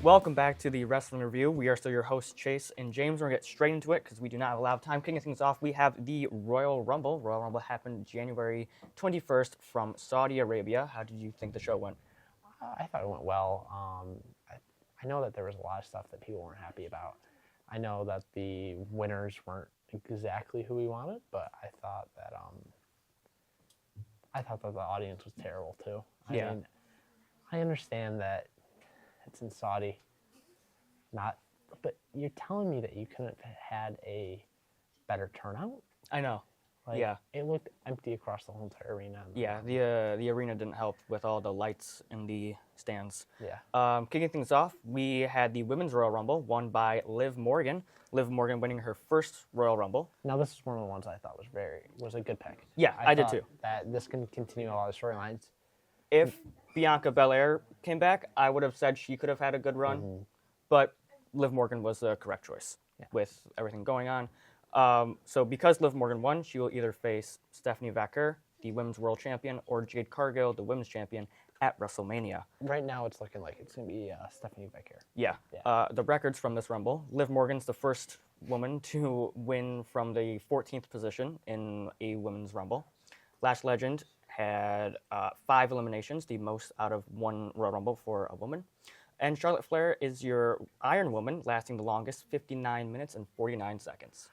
Welcome back to the Wrestling Review. We are still your hosts, Chase and James. We're going to get straight into it because we do not have a lot of time. Kicking things off, we have the Royal Rumble. Royal Rumble happened January 21st from Saudi Arabia. How did you think the show went? I thought it went well. I know that there was a lot of stuff that people weren't happy about. I know that the winners weren't exactly who we wanted, but I thought that the audience was terrible too. I mean, I understand that it's in Saudi, but you're telling me that you couldn't have had a better turnout? I know. It looked empty across the whole entire arena. Yeah, the arena didn't help with all the lights in the stands. Yeah. Kicking things off, we had the Women's Royal Rumble won by Liv Morgan. Liv Morgan winning her first Royal Rumble. Now this is one of the ones I thought was a good pick. Yeah, I did too. That this can continue a lot of storylines. If Bianca Belair came back, I would have said she could have had a good run, but Liv Morgan was the correct choice with everything going on. So because Liv Morgan won, she will either face Stephanie Vaquer, the Women's World Champion, or Jade Cargill, the Women's Champion, at WrestleMania. Right now, it's looking like it's going to be Stephanie Vaquer. Yeah. The records from this Rumble, Liv Morgan's the first woman to win from the 14th position in a Women's Rumble. Lash Legend had 5 eliminations, the most out of one Royal Rumble for a woman. And Charlotte Flair is your Iron Woman, lasting the longest, 59 minutes and 49 seconds.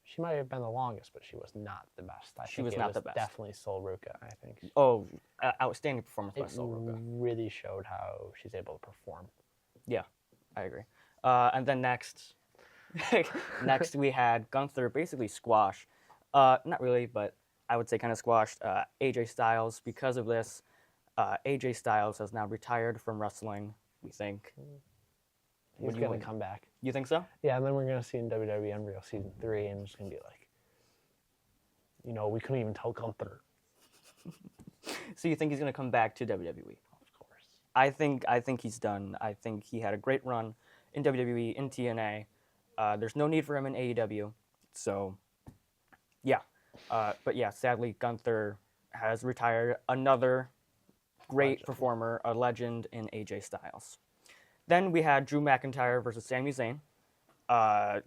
She might have been the longest, but she was not the best. She was not the best. Definitely Sol Ruca, I think. Oh, outstanding performance by Sol Ruca. It really showed how she's able to perform. Yeah, I agree. And then next we had Gunther basically squash. Not really, but I would say kind of squashed AJ Styles. Because of this, AJ Styles has now retired from wrestling, we think. He's going to come back. You think so? Yeah, and then we're going to see in WWE Unreal Season 3, and it's going to be like, we couldn't even tell Gunther. So you think he's going to come back to WWE? Of course. I think he's done. I think he had a great run in WWE, in TNA. There's no need for him in AEW. So, yeah. But yeah, sadly, Gunther has retired. Another great performer, a legend in AJ Styles. Then we had Drew McIntyre versus Sami Zayn.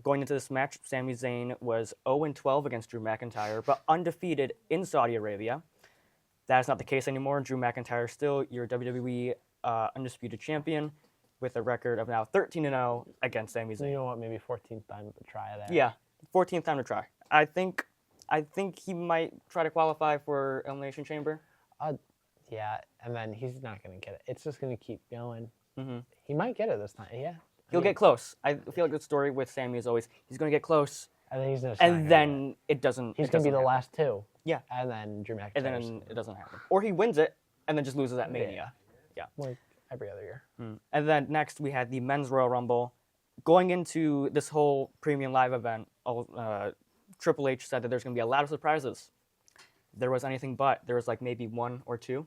Going into this match, Sami Zayn was 0-12 against Drew McIntyre, but undefeated in Saudi Arabia. That is not the case anymore. Drew McIntyre is still your WWE Undisputed Champion with a record of now 13-0 against Sami Zayn. You know what? Maybe 14th time to try that. Yeah, 14th time to try. I think he might try to qualify for Elimination Chamber. Yeah, and then he's not going to get it. It's just going to keep going. Mm-hmm. He might get it this time, yeah. He'll get close. I feel like the story with Sami is always, he's going to get close, and then he's just it doesn't He's going to be the last two. Yeah. And then Drew McIntyre. And then it doesn't happen. Or he wins it, and then just loses at Mania. Yeah. Like every other year. And then next, we had the Men's Royal Rumble. Going into this whole premium live event, Triple H said that there's going to be a lot of surprises. There was anything but. There was like maybe 1 or 2.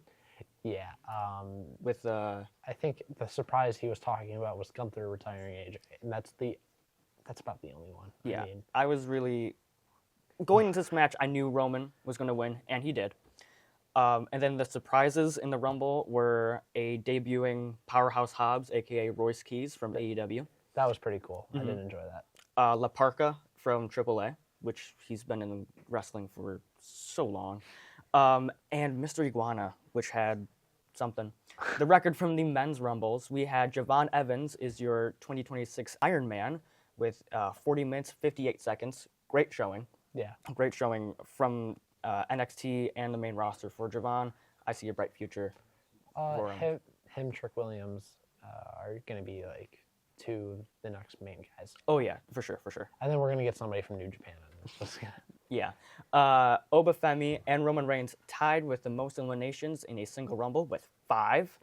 Yeah. I think the surprise he was talking about was Gunther retiring AJ, and that's about the only one. Yeah. I was really going into this match. I knew Roman was going to win, and he did. And then the surprises in the Rumble were a debuting Powerhouse Hobbs, aka Royce Keys from AEW. That was pretty cool. I did enjoy that. La Parka from AAA, which he's been in wrestling for so long. And Mr. Iguana, which had something. The record from the men's rumbles, we had Javon Evans is your 2026 Iron Man with 40 minutes, 58 seconds. Great showing. Yeah. Great showing from NXT and the main roster for Javon. I see a bright future for him, Trick Williams are going to be like the next main guys. Oh, yeah, for sure. And then we're going to get somebody from New Japan. It's just gonna... Yeah. Obafemi and Roman Reigns tied with the most eliminations in a single Rumble with 5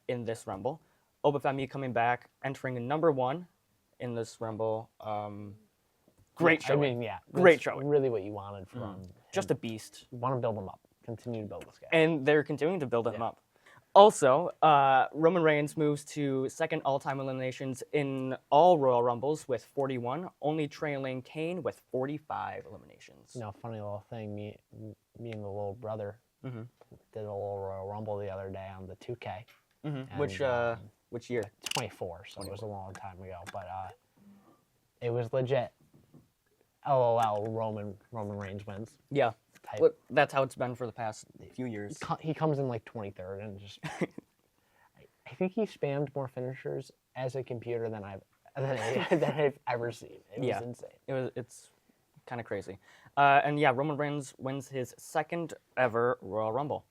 in this Rumble. Obafemi coming back, entering number 1 in this Rumble. Great showing. I mean, great showing. Really what you wanted from him. Just a beast. You want to build him up. Continue to build this guy. And they're continuing to build him up. Also, Roman Reigns moves to second all-time eliminations in all Royal Rumbles with 41, only trailing Kane with 45 eliminations. Funny little thing, me and the little brother did a little Royal Rumble the other day on the 2K. And, Which year? 24, so it was a long time ago. But it was legit. LOL, Roman Reigns wins. Yeah. Type. Well, that's how it's been for the past few years. He comes in like 23rd and just. I think he spammed more finishers as a computer than I've ever seen. It was insane. It's kind of crazy. And yeah, Roman Reigns wins his second ever Royal Rumble.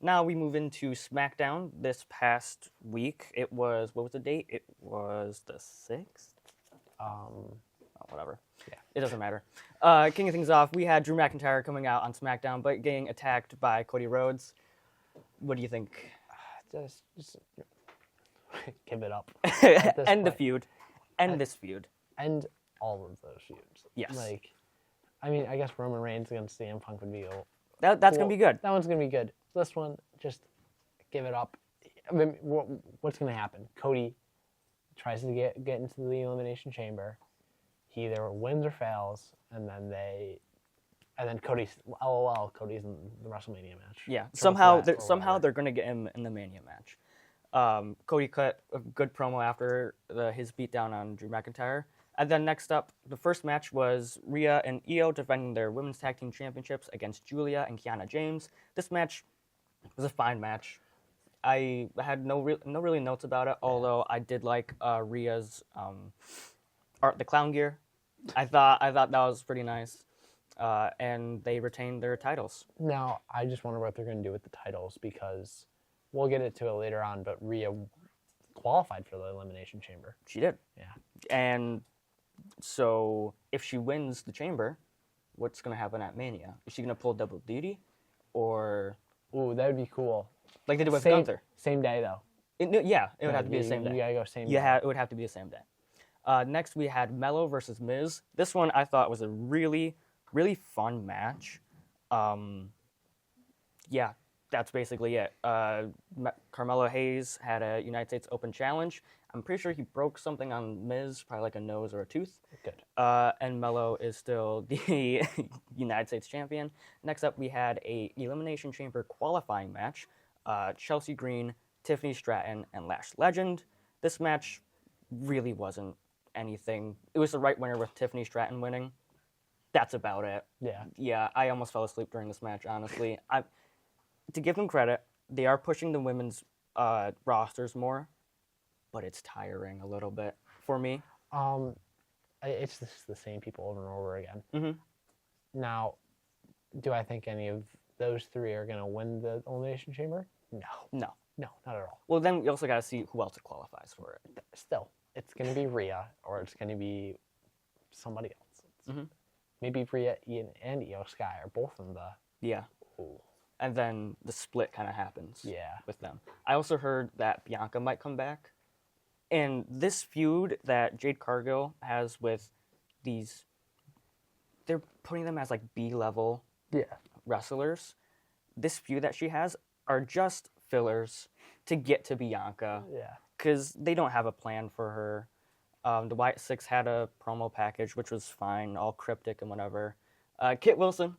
Now we move into SmackDown this past week. It was, what was the date? It was the 6th? Whatever. Yeah. It doesn't matter. Kicking things off, we had Drew McIntyre coming out on SmackDown, but getting attacked by Cody Rhodes. What do you think? Just give it up. End the feud. End this feud. End all of those feuds. Yes. Like, I mean, I guess Roman Reigns against CM Punk would be that's cool. going to be good. That one's going to be good. This one, just give it up. I mean, what's going to happen? Cody tries to get into the Elimination Chamber. He either wins or fails, and then Cody's Cody's in the WrestleMania match. Yeah, somehow they're going to get him in the Mania match. Cody cut a good promo after his beatdown on Drew McIntyre. And then next up, the first match was Rhea and Io defending their Women's Tag Team Championships against Julia and Kiana James. This match was a fine match. I had no really notes about it, although I did like Rhea's Art the Clown gear. I thought that was pretty nice. And they retained their titles. Now, I just wonder what they're going to do with the titles, because we'll get into it later on, but Rhea qualified for the Elimination Chamber. She did. Yeah. And so if she wins the Chamber, what's going to happen at Mania? Is she going to pull double duty? Or... Ooh, that would be cool. Like they did with Gunther. Same day, though. It would have to be the same day. You got to go same day. It would have to be the same day. Next, we had Mello versus Miz. This one I thought was a really, really fun match. Yeah, that's basically it. Carmelo Hayes had a United States Open Challenge. I'm pretty sure he broke something on Miz, probably like a nose or a tooth. Good. And Mello is still the United States champion. Next up, we had a Elimination Chamber qualifying match. Chelsea Green, Tiffany Stratton, and Lash Legend. This match really wasn't anything. It was the right winner with Tiffany Stratton winning. That's about it. Yeah. Yeah, I almost fell asleep during this match, honestly. To give them credit, they are pushing the women's rosters more, but it's tiring a little bit for me. It's just the same people over and over again. Mm-hmm. Now, do I think any of those three are going to win the Elimination Chamber? No, not at all. Well, then we also got to see who else qualifies for it. Still, it's going to be Rhea, or it's going to be somebody else. Mm-hmm. Maybe Rhea, Ian, and Io Sky are both in the... Yeah. Ooh. And then the split kind of happens. Yeah. With them. I also heard that Bianca might come back. And this feud that Jade Cargill has with these... They're putting them as like B-level wrestlers. This feud that she has are just fillers to get to Bianca. Yeah. Because they don't have a plan for her. The Wyatt Six had a promo package, which was fine, all cryptic and whatever. Kit Wilson,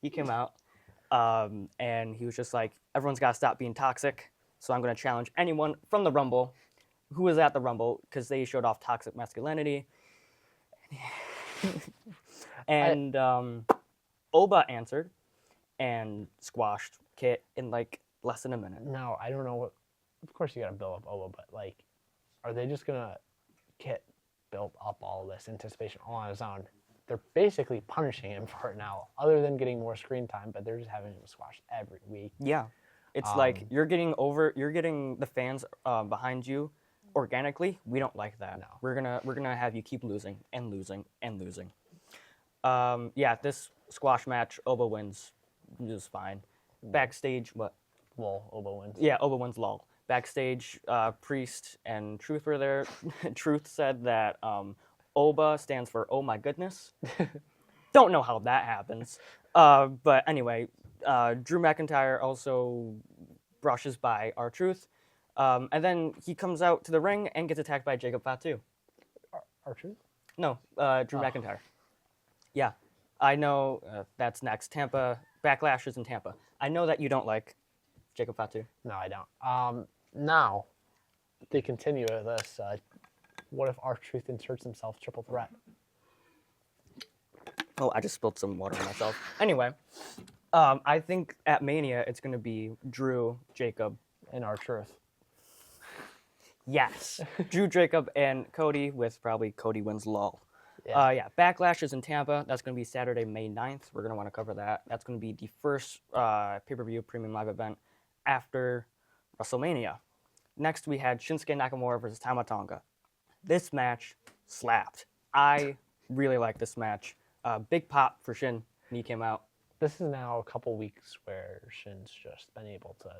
he came out, and he was just like, everyone's got to stop being toxic, so I'm going to challenge anyone from the Rumble who was at the Rumble, because they showed off toxic masculinity. And Oba answered and squashed Kit in like less than a minute. Now, I don't know what... Of course you got to build up Oba, but like, are they just going to... Kit built up all this anticipation all on his own. They're basically punishing him for it now, other than getting more screen time, but they're just having him squashed every week. Yeah. It's like you're getting the fans behind you organically. We don't like that. No. We're gonna have you keep losing and losing and losing. Yeah, this squash match, Oba wins. It was fine. Backstage, what? Lol, Oba wins. Yeah, Oba wins, lol. Backstage, Priest and Truth were there. Truth said that Oba stands for "Oh my goodness." Don't know how that happens. But anyway, Drew McIntyre also brushes by R-Truth. And then he comes out to the ring and gets attacked by Jacob Fatu. R-Truth? No, Drew McIntyre. Yeah, I know that's next. Backlash is in Tampa. I know that you don't like Jacob Fatu. No, I don't. Now, they continue with this, what if R-Truth inserts himself triple threat? Oh, I just spilled some water on myself. Anyway, I think at Mania it's going to be Drew, Jacob, And R-Truth. yes, Drew, Jacob, and Cody, with probably Cody wins lol. Yeah. Backlash is in Tampa. That's going to be Saturday, May 9th. We're going to want to cover that. That's going to be the first pay-per-view premium live event after WrestleMania. Next, we had Shinsuke Nakamura versus Tama Tonga. This match slapped. I really like this match. Big pop for Shin when he came out. This is now a couple weeks where Shin's just been able to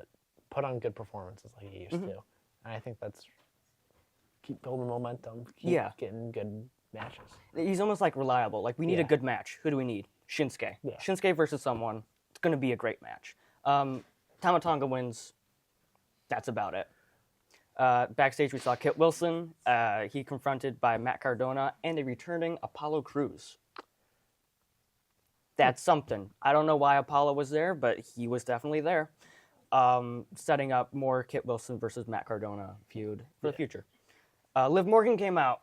put on good performances like he used to. And I think that's keep building momentum, keep getting good matches. He's almost like reliable. Like, we need a good match. Who do we need? Shinsuke. Yeah. Shinsuke versus someone. It's going to be a great match. Tama Tonga wins. That's about it. Backstage, we saw Kit Wilson. He confronted by Matt Cardona and a returning Apollo Crews. That's something. I don't know why Apollo was there, but he was definitely there. Setting up more Kit Wilson versus Matt Cardona feud for the future. Liv Morgan came out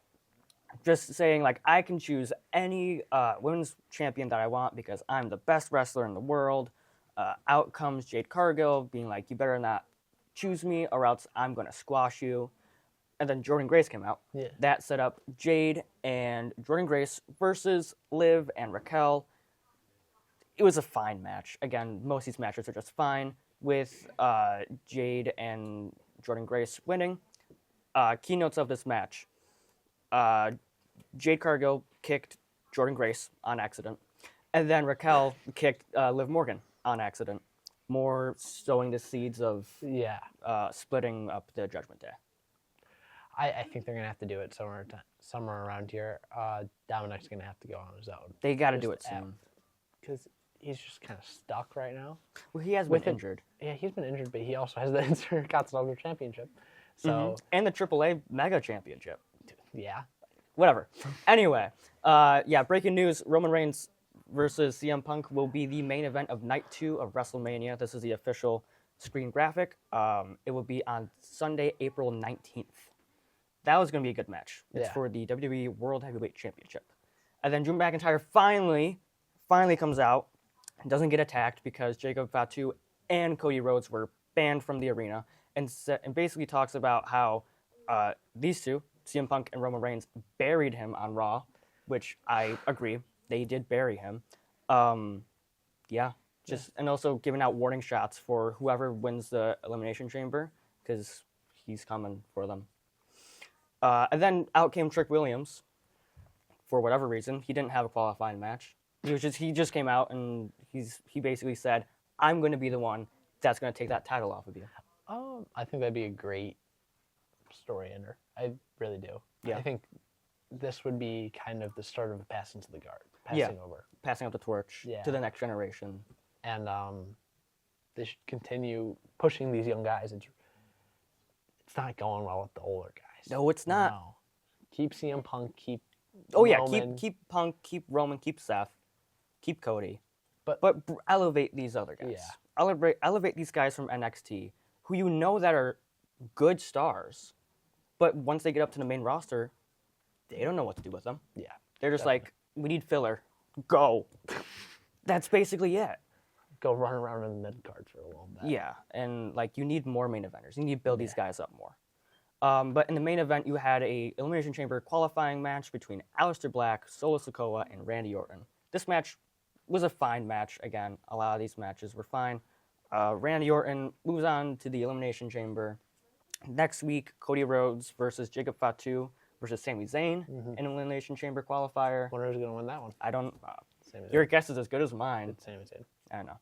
just saying, like, I can choose any women's champion that I want because I'm the best wrestler in the world. Out comes Jade Cargill being like, you better not choose me or else I'm going to squash you. And then Jordynne Grace came out. Yeah. That set up Jade and Jordynne Grace versus Liv and Raquel. It was a fine match. Again, most of these matches are just fine, with Jade and Jordynne Grace winning. Keynotes of this match. Jade Cargill kicked Jordynne Grace on accident. And then Raquel kicked Liv Morgan on accident. More sowing the seeds of splitting up the Judgment Day. I think they're going to have to do it somewhere around here. Dominic's going to have to go on his own. They got to do it soon. Because he's just kind of stuck right now. Well, he has been injured. Yeah, he's been injured, but he also has the Intercontinental Championship. So And the AAA Mega Championship. Yeah. Whatever. Anyway, breaking news, Roman Reigns versus CM Punk will be the main event of Night 2 of WrestleMania. This is the official screen graphic. It will be on Sunday, April 19th. That was going to be a good match. It's for the WWE World Heavyweight Championship. And then Drew McIntyre finally comes out and doesn't get attacked because Jacob Fatu and Cody Rhodes were banned from the arena, and basically talks about how these two, CM Punk and Roman Reigns, buried him on Raw, which I agree. They did bury him. And also giving out warning shots for whoever wins the Elimination Chamber, because he's coming for them. And then out came Trick Williams. For whatever reason, he didn't have a qualifying match. He just came out and he basically said, I'm going to be the one that's going to take that title off of you. I think that'd be a great story ender. I really do. Yeah. I think this would be kind of the start of a passing to the guard, passing up the torch to the next generation. And they should continue pushing these young guys. It's not going well with the older guys. No, it's not. No. Keep CM Punk, keep Roman. Keep Punk, keep Roman, keep Seth, keep Cody. But elevate these other guys. Yeah. Elevate these guys from NXT, who you know that are good stars, but once they get up to the main roster, they don't know what to do with them. Yeah. They're just like, we need filler. Go. That's basically it. Go run around in the mid card for a little bit. Yeah, and you need more main eventers. You need to build these guys up more. But in the main event, you had a Elimination Chamber qualifying match between Aleister Black, Solo Sikoa, and Randy Orton. This match was a fine match. Again, a lot of these matches were fine. Randy Orton moves on to the Elimination Chamber. Next week, Cody Rhodes versus Jacob Fatu versus Sami Zayn in Elimination Chamber qualifier. Wonder who's going to win that one. I don't... your guess is as good as mine. It's Sami Zayn. I don't know.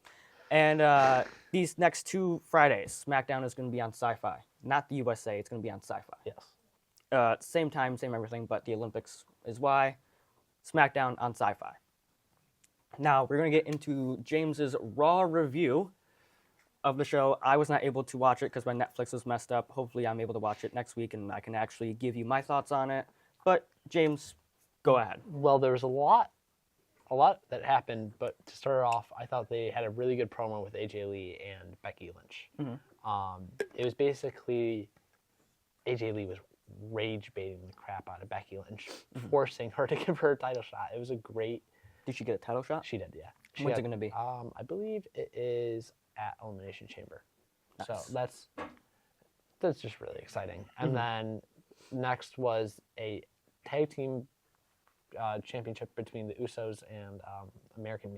And these next 2 Fridays, SmackDown is going to be on Sci-Fi. Not the USA, it's going to be on Sci-Fi. Yes. Same time, same everything, but the Olympics is why. SmackDown on Sci-Fi. Now, we're going to get into James's Raw review of the show. I was not able to watch it because my Netflix was messed up. Hopefully, I'm able to watch it next week, and I can actually give you my thoughts on it. But, James, go ahead. Well, there was a lot that happened, but to start off, I thought they had a really good promo with AJ Lee and Becky Lynch. It was basically AJ Lee was rage baiting the crap out of Becky Lynch, forcing her to give her a title shot. It was a great. Did she get a title shot? She did, yeah. When's it going to be? I believe it is at Elimination Chamber. Nice. So that's just really exciting. And then next was a tag team championship between the Usos and American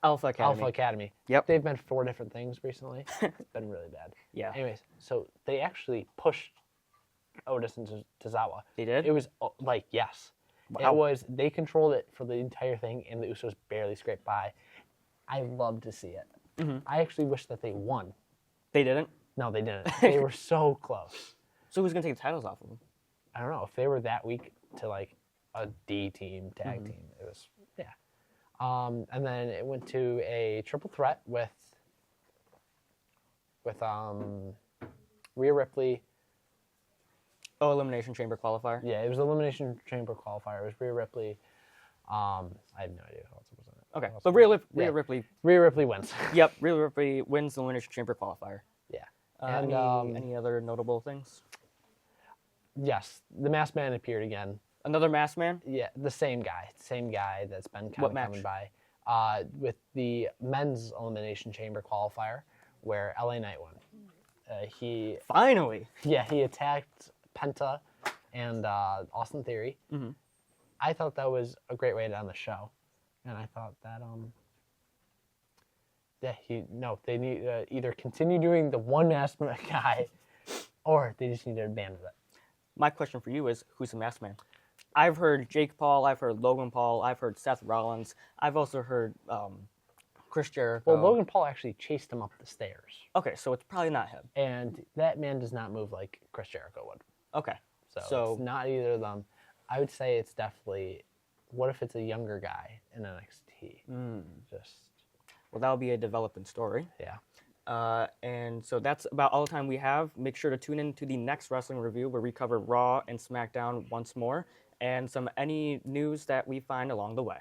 Alpha Academy. Alpha Academy. Yep. They've been 4 different things recently. It's been really bad. Yeah. Anyways, so they actually pushed Otis and Tozawa. They did? It was yes. Wow. They controlled it for the entire thing, and the Usos barely scraped by. I love to see it. I actually wish that they won. They didn't? No, they didn't. They were so close. So who's going to take the titles off of them? I don't know if they were that weak to like a D team tag team. It was and then it went to a triple threat with Rhea Ripley. Oh, Elimination Chamber qualifier? Yeah, it was Elimination Chamber qualifier. It was Rhea Ripley. I have no idea who else was in it. Okay, so Rhea Ripley. Rhea Ripley wins. Yep, Rhea Ripley wins the Elimination Chamber qualifier. Yeah. And any other notable things? Yes, the Masked Man appeared again. Another Masked Man? Yeah, the same guy that's been kind What of match? coming by. With the men's Elimination Chamber qualifier, where LA Knight won. Finally! He attacked Penta and Austin Theory. I thought that was a great way to end the show, and I thought that they need to either continue doing the one Masked Man guy, or they just need to abandon it. My question for you is, who's the Masked Man? I've heard Jake Paul, I've heard Logan Paul, I've heard Seth Rollins, I've also heard Chris Jericho. Well, Logan Paul actually chased him up the stairs. Okay, so it's probably not him. And that man does not move like Chris Jericho would. Okay. So it's not either of them. I would say it's definitely, what if it's a younger guy in NXT? Well, that'll be a developing story. Yeah. And so that's about all the time we have. Make sure to tune in to the next wrestling review where we cover Raw and SmackDown once more and any news that we find along the way.